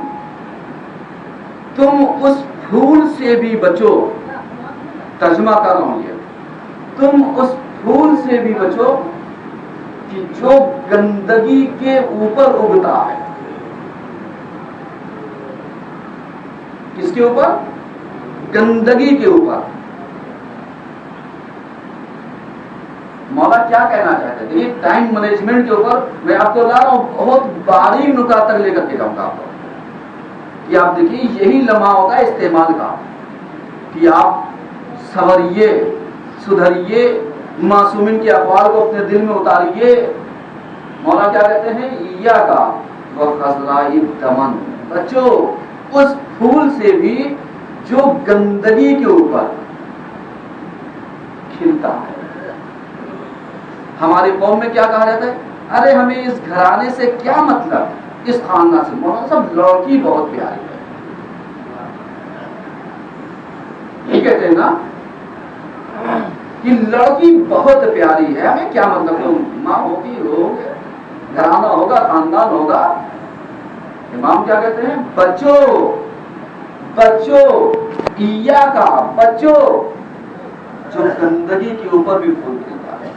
تم اس پھول سے بھی بچو. ترجمہ کر رہا ہوں یہ, تم اس پھول سے بھی بچو کہ جو گندگی کے اوپر اگتا ہے. کس کے اوپر؟ گندگی کے اوپر. مولا کیا کہنا چاہتے ہیں؟ یہ ٹائم مینجمنٹ کے اوپر میں آپ کو لا رہا ہوں, بہت باریک نکات تک لے کر کے جاؤں گا آپ کو, کہ آپ دیکھیے یہی لمحہ ہوتا ہے استعمال کا, کہ آپ سنوریے, سدھریے, معصومین کے اقوال کو اپنے دل میں اتاریے. مولا کیا کہتے ہیں؟ ایاک وخزرا الدم, بچو اس پھول سے بھی جو گندگی کے اوپر کھلتا ہے. ہماری قوم میں کیا کہا جاتا ہے؟ ارے ہمیں اس گھرانے سے کیا مطلب, اس خاندان سے. مولانا صاحب لڑکی بہت پیاری ہے, یہ کہتے ہیں نا کہ لڑکی بہت پیاری ہے, ہمیں کیا مطلب, ماں ہوگی, لوگ گھرانہ ہوگا, خاندان ہوگا. امام کیا کہتے ہیں؟ بچو بچوں ایا کا بچوں جو گندگی کے اوپر بھی پھول کھلتا ہے.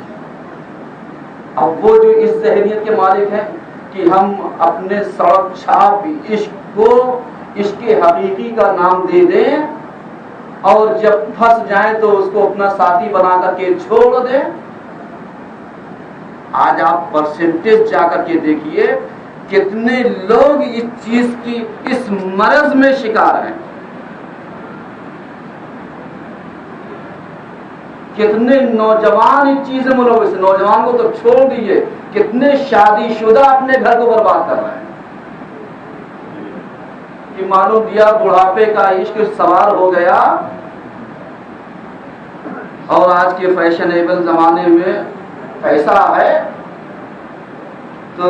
اب وہ جو اس ذہنیت کے مالک ہیں کہ ہم اپنے سڑک چھاپ عشق کو عشق حقیقی کا نام دے دیں اور جب پھنس جائیں تو اس کو اپنا ساتھی بنا کر کے چھوڑ دیں. آج آپ پرسنٹیج جا کر کے دیکھیے کتنے لوگ اس چیز کی اس مرض میں شکار ہیں. کتنے نوجوان اس چیز میں ملوث ہیں. نوجوان کو تو چھوڑ دیجیے, کتنے شادی شدہ اپنے گھر کو برباد کر رہے ہیں کہ معلوم دیا بڑھاپے کا عشق سوار ہو گیا اور آج کے فیشنیبل زمانے میں پیسہ ہے تو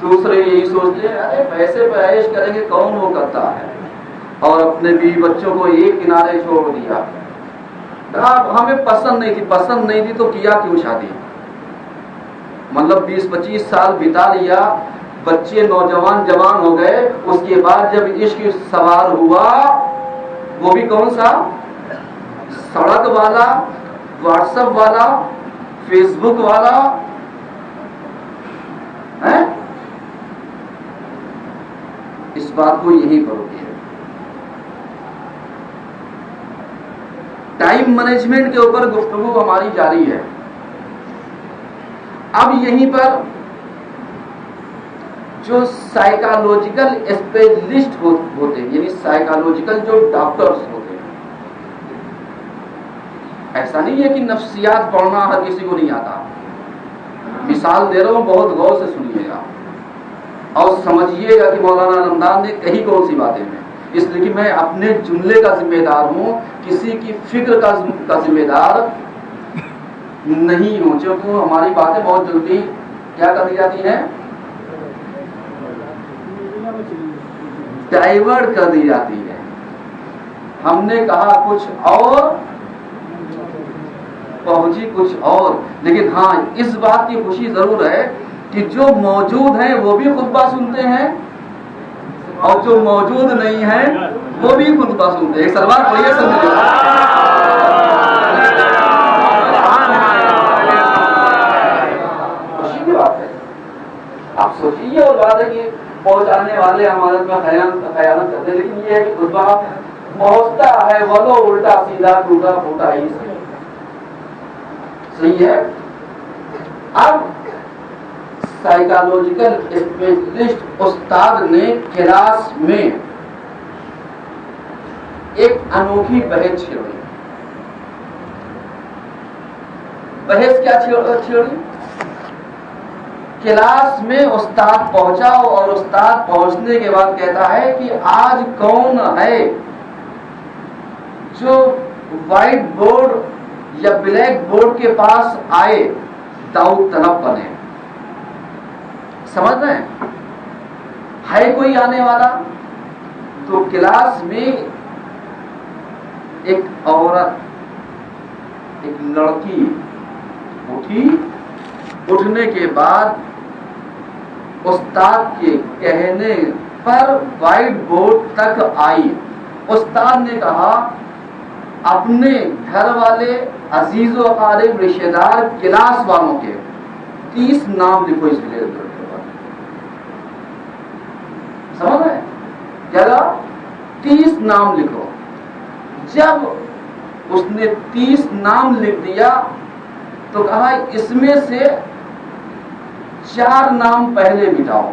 دوسرے یہی سوچتے ہیں ارے پیسے پہ عیش کریں گے کون وہ کرتا ہے, اور اپنے بیوی بچوں کو ایک کنارے چھوڑ دیا. ہمیں پسند نہیں تھی تو کیا کیوں شادی, مطلب 20-25 سال بتا لیا, بچے نوجوان جوان ہو گئے, اس کے بعد جب عشق سوار ہوا وہ بھی کون سا, سڑک والا, واٹس ایپ والا, فیس بک والا ہے. اس بات کو یہیں پر ہوتی ہے. ٹائم مینجمنٹ کے اوپر گفتگو ہماری جاری ہے. اب یہیں پر جو سائیکالوجیکل اسپیشلسٹ ہوتے ہیں, یعنی سائیکالوجیکل جو ڈاکٹرز ہوتے ہیں, ایسا نہیں ہے کہ نفسیات پڑھنا ہر کسی کو نہیں آتا. مثال دے رہا ہوں, بہت غور سے سنیے گا اور سمجھیے گا کہ مولانا رمضان نے کہیں کون سی باتیں ہیں. اس لیے کہ میں اپنے جملے کا ذمہ دار ہوں, کسی کی فکر کا ذمہ دار نہیں ہوں, کیونکہ ہماری باتیں بہت جلدی کیا کر دی جاتی ہیں, ڈائیورٹ کر دی جاتی ہے. ہم نے کہا کچھ اور, پہنچی کچھ اور. لیکن ہاں اس بات کی خوشی ضرور ہے کہ جو موجود ہیں وہ بھی خطبہ سنتے ہیں اور جو موجود نہیں ہیں وہ بھی خطبہ سنتے ہیں. ایک سلوات پڑھیے سب مل کر. خوشی کی بات ہے. آپ سوچیے, اور بات ہے کہ پہنچانے والے ہمارے میں خیانت کرتے, لیکن یہ ہے کہ خطبہ پہنچتا ہے ولو الٹا سیدھا ٹوٹا پھوٹا ہی صحیح ہے. اب سائیکالوجیکل اسپیشلسٹ استاد نے کلاس میں ایک انوکھی بحث چھیڑی. بحث کیا چھیڑی؟ کلاس میں استاد پہنچا اور استاد پہنچنے کے بعد کہتا ہے کہ آج کون ہے جو وائٹ بورڈ یا بلیک بورڈ کے پاس آئے داؤد طلب بنے. سمجھ رہے ہیں, ہے کوئی آنے والا؟ تو کلاس میں ایک عورت, ایک لڑکی اٹھی. اٹھنے کے بعد استاد کے کہنے پر وائٹ بورڈ تک آئی. استاد نے کہا اپنے گھر والے, عزیز و اقارب, رشتے دار, کلاس والوں کے 30 نام لکھو اس لیے. سمجھ رہے ہیں کیا؟ 30 نام لکھو. جب اس نے 30 نام لکھ دیا تو کہا اس میں سے 4 نام پہلے مٹاؤ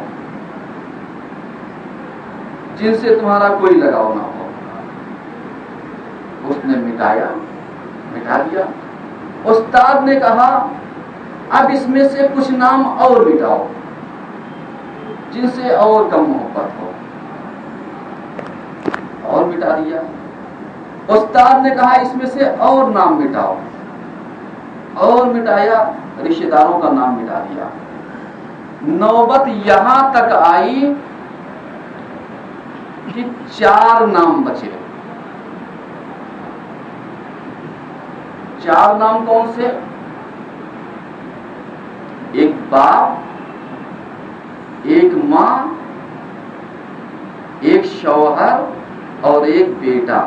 جن سے تمہارا کوئی لگاؤ نہ ہو. اس نے مٹا دیا. استاد نے کہا اب اس میں سے کچھ نام اور مٹاؤ جن سے اور کم محبت ہو. اور مٹا دیا. استاد نے کہا اس میں سے اور نام مٹاؤ, اور مٹایا. رشتے داروں کا نام مٹا دیا. نوبت یہاں تک آئی کہ 4 نام بچے. 4 نام کون سے؟ ایک باپ, ایک ماں, ایک شوہر اور ایک بیٹا.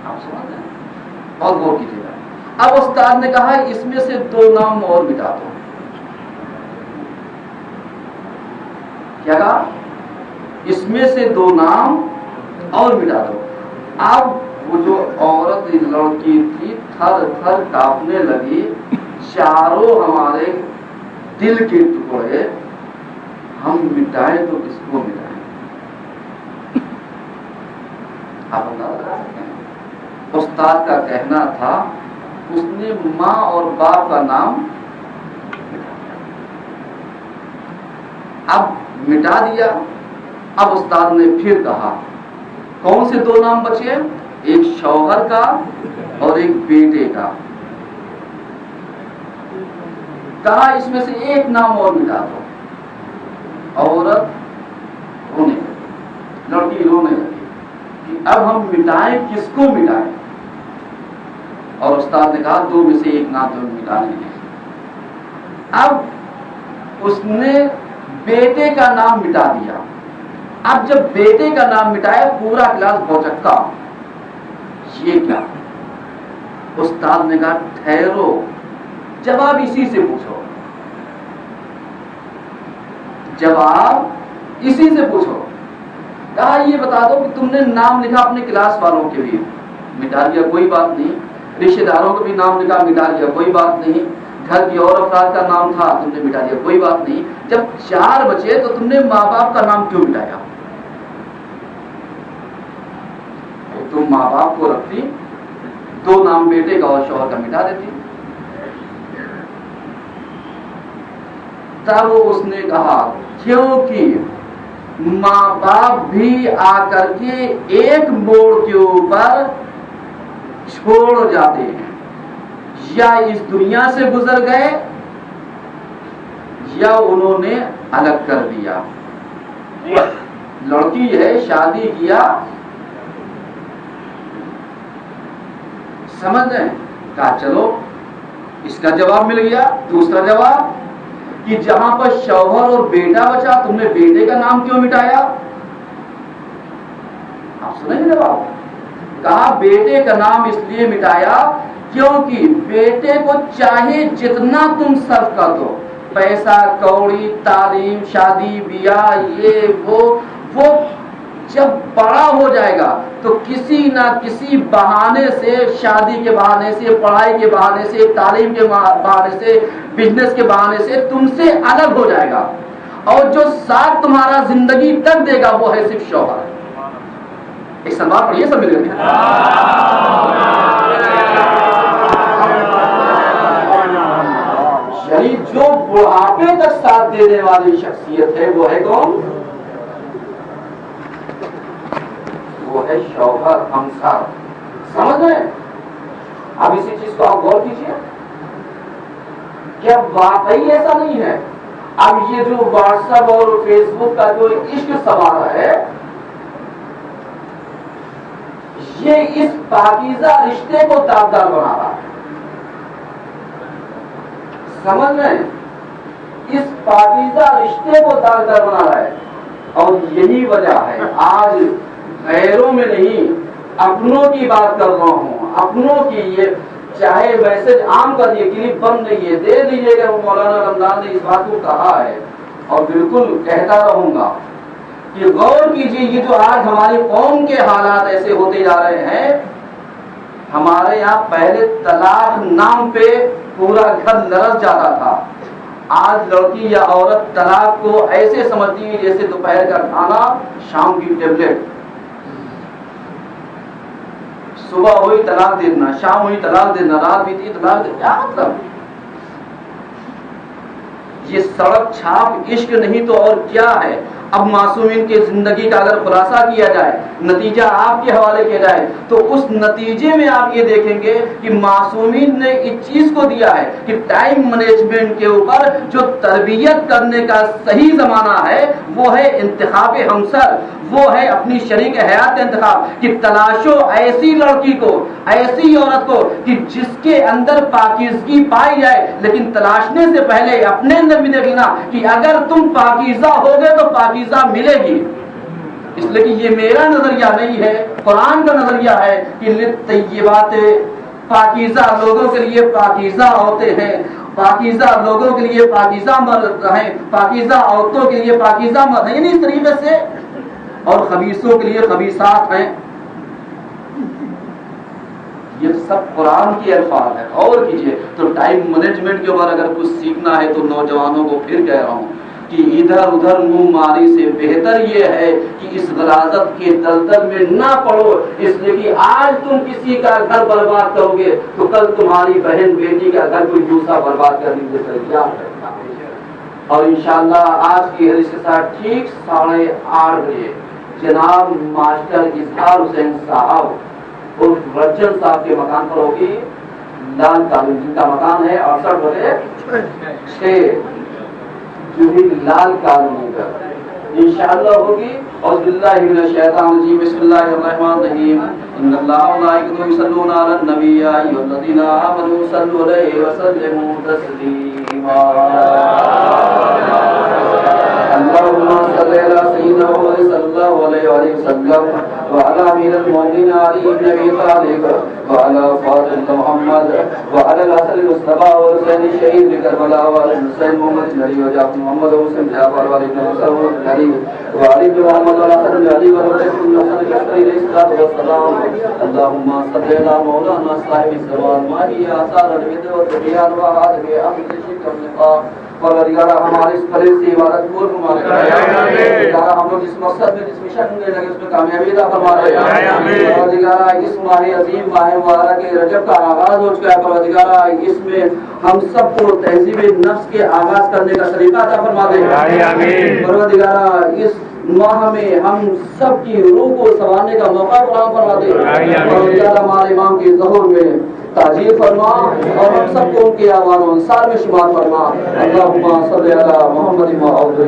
آپ سمجھ رہے ہیں؟ اور غور کیجیے گا. اب استاد نے کہا اس میں سے 2 نام اور مٹا دو. کیا کہا؟ اس میں سے 2 نام اور مٹا دو. اب وہ جو عورت لڑکی تھی تھر تھر کانپنے لگی. چاروں ہمارے دل کے ٹکڑے ہم مٹائیں تو کس کو مٹائیں؟ آپ اندازہ لگا سکتے ہیں. استاد کا کہنا تھا اس نے ماں اور باپ کا نام اب مٹا دیا. اب استاد نے پھر کہا کون سے 2 نام بچے؟ ایک شوہر کا اور ایک بیٹے کا. کہا اس میں سے 1 نام اور مٹا دو. عورت رونے لگی، لڑکی رونے لگی کہ اب ہم مٹائیں کس کو مٹائیں؟ اور استاد نے کہا 2 میں سے 1 نام تو مٹانے ہیں. اب اس نے بیٹے کا نام مٹا دیا. اب جب بیٹے کا نام مٹایا پورا کلاس بھوچکا. یہ کیا؟ استاد نے کہا ٹھہرو، جواب اسی سے پوچھو، جواب اسی سے پوچھو. کہا یہ بتا دو کہ تم نے نام لکھا اپنے کلاس والوں کے بھی، مٹا دیا کوئی بات نہیں. رشتے داروں کو بھی نام لکھا، مٹا دیا کوئی بات نہیں. گھر کی اور افراد کا نام تھا، تم نے مٹا دیا کوئی بات نہیں. جب 4 بچے تو تم نے ماں باپ کا نام کیوں مٹایا؟ تم ماں باپ کو رکھتی، 2 نام بیٹے کا اور شوہر کا مٹا دیتی. تب اس نے کہا کیونکہ ماں باپ بھی آ کر کے ایک موڑ کے اوپر چھوڑ جاتے ہیں، یا اس دنیا سے گزر گئے یا انہوں نے الگ کر دیا. لڑکی ہے، شادی کیا، سمجھ رہے ہیں؟ کہا چلو اس کا جواب مل گیا. دوسرا جواب کہ جہاں پر شوہر اور بیٹا بچا تم نے بیٹے کا نام کیوں مٹایا؟ آپ سنیں گے جواب. کہا بیٹے کا نام اس لیے مٹایا کیونکہ بیٹے کو چاہے جتنا تم صرف کر دو، پیسہ کوڑی، تعلیم، شادی بیاہ، یہ وہ جب بڑا ہو جائے گا تو کسی نہ کسی بہانے سے، شادی کے بہانے سے، پڑھائی کے بہانے سے، تعلیم کے بہانے سے، بزنس کے بہانے سے تم سے الگ ہو جائے گا، اور جو ساتھ تمہارا زندگی تک دے گا وہ ہے صرف شوہر. ایک سلوار پڑھیے سب مل کر. یعنی جو بڑھاپے تک ساتھ دینے والی شخصیت ہے وہ ہے کون؟ وہ ہے شوہر، ہمسر. سمجھ رہے ہیں؟ اب اسی چیز کو آپ غور کیجیے. کیا واقعی ایسا نہیں ہے؟ اب یہ جو واٹس ایپ اور فیس بک کا جو عشق سوارا ہے، یہ اس پاکیزہ رشتے کو داغدار بنا رہا ہے. سمجھ رہے ہیں؟ اس پاکیزہ رشتے کو داغدار بنا رہا ہے. اور یہی وجہ ہے آج غیروں میں نہیں اپنوں کی بات کر رہا ہوں. اپنوں کی یہ چاہے میسج عام کر دیے، کلپ بند نہیں ہے، دے دیجیے گا. مولانا رمضان نے اس بات کو کہا ہے اور بالکل کہتا رہوں گا کہ غور کیجیے. یہ جو آج ہماری قوم کے حالات ایسے ہوتے جا رہے ہیں، ہمارے یہاں پہلے طلاق نام پہ پورا گھر لرز جاتا تھا. آج لڑکی یا عورت طلاق کو ایسے سمجھتی ہے جیسے دوپہر کا کھانا، شام کی ٹیبلٹ. صبح ہوئی طلاق دینا، شام ہوئی طلاق دینا، رات بیتی طلاق دینا. کیا مطلب؟ یہ سڑک چھاپ عشق نہیں تو اور کیا ہے؟ اب معصومین کی زندگی کا اگر خلاصہ کیا جائے، نتیجہ آپ کے حوالے کیا جائے، تو اس نتیجے میں آپ یہ دیکھیں گے کہ معصومین نے اس چیز کو دیا ہے کہ ٹائم مینجمنٹ کے اوپر جو تربیت کرنے کا صحیح زمانہ ہے وہ ہے انتخاب ہمسر، وہ ہے اپنی شریک حیات کا انتخاب، کہ تلاشو ایسی لڑکی کو، ایسی عورت کو کہ جس کے اندر پاکیزگی پائی جائے، لیکن تلاشنے سے پہلے اپنے اندر بھی دیکھ لینا کہ اگر تم پاکیزہ ہوگے تو پاکیزہ ملے گی۔ اس لیے کہ یہ میرا نظریہ نہیں ہے، قرآن کا نظریہ ہے کہ للطیبات، پاکیزہ لوگوں کے لیے پاکیزہ عورتیں ہیں، پاکیزہ لوگوں کے لیے پاکیزہ مرد ہیں، پاکیزہ عورتوں کے لیے پاکیزہ مرد ہیں، یعنی اس طریقے سے، اور خبیثوں کے لیے خبیثات ہیں۔ یہ سب قرآن کے الفاظ ہیں۔ اور کیجئے تو ٹائم مینجمنٹ کے اوپر اگر کچھ سیکھنا ہے تو نوجوانوں کو پھر کہہ رہا ہوں کہ ادھر ادھر منہ ماری سے بہتر یہ ہے کہ اس غلاظت کے دلدل میں نہ پڑو، اس لیے کہ آج تم کسی کا گھر برباد کرو گے تو کل تمہاری بہن بیٹی کا گھر کوئی دوسرا برباد کرنے کے لیے تیار ہے۔ اور انشاءاللہ آج کی حدیث کے ساتھ ٹھیک 8:30 بجے جناب ماسٹر اظہار حسین صاحب اور رجن صاحب کے مکان پر ہوگی لال کالونی، جن کا مکان ہے 68/6 جوہی لال کالونی کا، انشاءاللہ ہوگی۔ اعوذ باللہ من الشیطان الرجیم، بسم اللہ الرحمن الرحیم، ان اللہ وملائکتہ یصلون علی النبی یا ایھا الذین آمنوا صلوا علیہ وسلموا تسلیما۔ اللهم صل على سيدنا محمد صلى الله عليه وسلم وعلى امير المؤمنين علي بن ابي طالب وعلى فاطمه محمد وعلى الحسن المصطفى والحسين الشهيد بكربلاء وعلى الحسين محمد علي وجعفر محمد وحسين جعفر وعلي بن مسعود علي وعلي بن محمد والحسن بن علي والحسين بن الحسن العسكري عليه الصلاه والسلام۔ اللهم صل على مولانا صاحب الزمان ما هي اثار البدع والطغيان وهذه امر الشرك والنفاق، پروردگارہ ہمارے اس پرے سے عبادت قبول فرما دے، پروردگارہ ہم لوگ جس مقصد میں جس مشن میں لگے اس میں کامیابی عطا فرما دے، پروردگارہ اس ماہ عظیم ماہ مبارک رجب کا آغاز ہو چکا ہے، پروردگارہ اس میں ہم سب کو تہذیب نفس کے آغاز کرنے کا طریقہ عطا فرما دے، پروردگارہ اس ماہ میں ہم سب کی روح کو سنوارنے کا موقع فراہم فرما دے، پروردگارہ ہمارے امام کی ظہور میں تاجیل فرما اور ہم سب کو ان کے اعوان و انصار میں شمار فرما۔ اللہم صلی علی محمد و آلہ